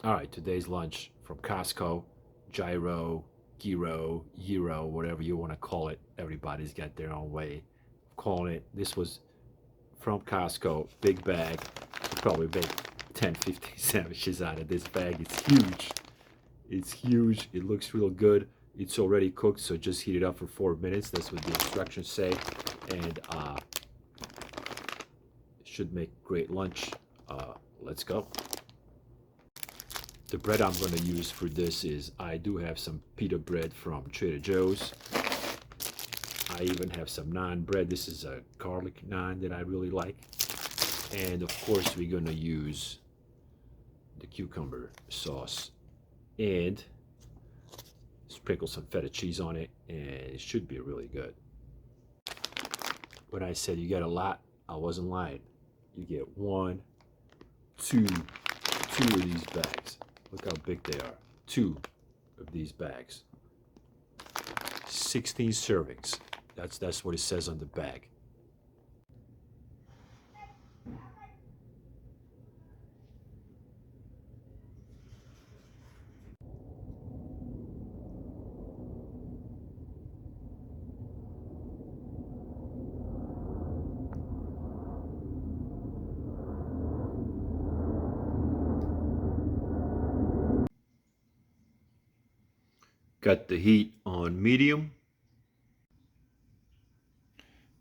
All right, today's lunch from Costco, Gyro, Gyro, whatever you want to call it. Everybody's got their own way of calling it. This was from Costco, big bag. You probably make 10, 15 sandwiches out of this bag. It's huge. It's huge. It looks real good. It's already cooked, so just heat it up for 4 minutes. That's what the instructions say. And it should make great lunch. Let's go. The bread I'm going to use for this is, I do have some pita bread from Trader Joe's. I even have some naan bread. This is a garlic naan that I really like. And of course, we're going to use the cucumber sauce and sprinkle some feta cheese on it, and it should be really good. When I said you get a lot, I wasn't lying. You get one, two of these bags. Look how big they are. Two of these bags. 16 servings. That's what it says on the bag. Got the heat on medium.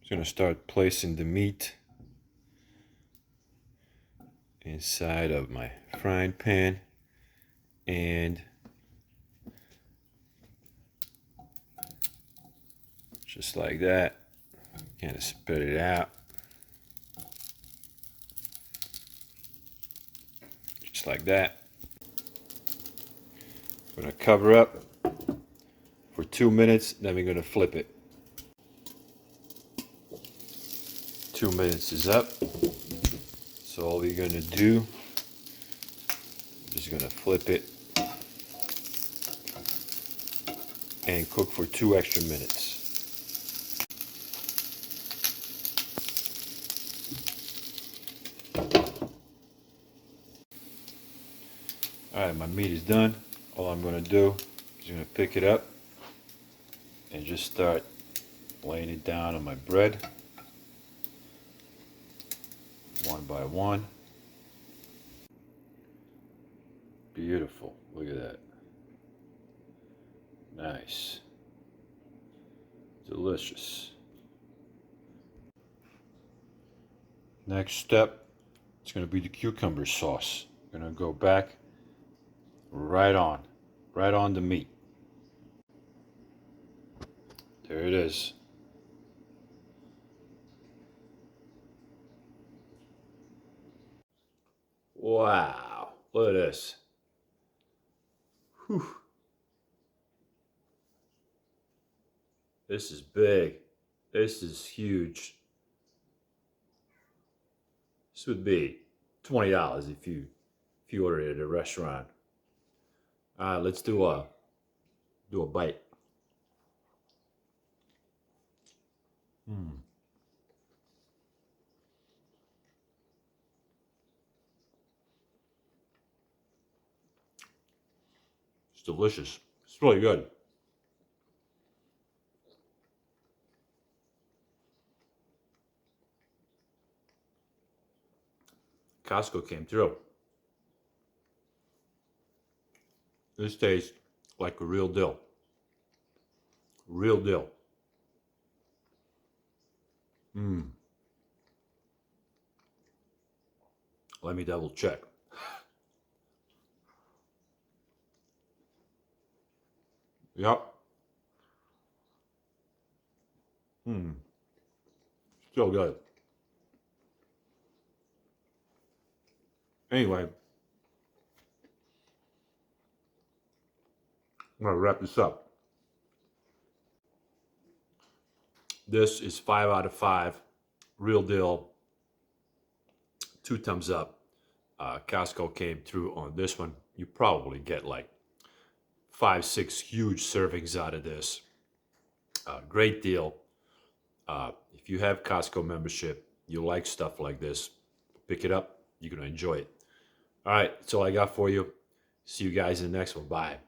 I'm going to start placing the meat inside of my frying pan, and just like that, kind of spread it out, just like that. I'm going to cover up for 2 minutes, then we're going to flip it. 2 minutes is up, so all we're going to do is going to flip it and cook for 2 extra minutes. Alright, my meat is done. All I'm going to do is going to pick it up and just start laying it down on my bread, one by one. Beautiful. Look at that. Nice. Delicious. Next step, it's going to be the cucumber sauce. I'm going to go back right on the meat. There it is. Wow, look at this. Whew. This is big. This is huge. This would be $20 if you order it at a restaurant. All right, let's do a bite. Mm. It's delicious. It's really good. Costco came through. This tastes like a real deal. Real deal. Mm. Let me double check. Yep. Mm. Still good. Anyway, I'm gonna wrap this up. This is 5 out of 5. Real deal. 2 thumbs up. Costco came through on this one. You probably get like 5, 6 huge servings out of this. Great deal. If you have Costco membership, you like stuff like this, pick it up. You're going to enjoy it. All right, that's all I got for you. See you guys in the next one. Bye.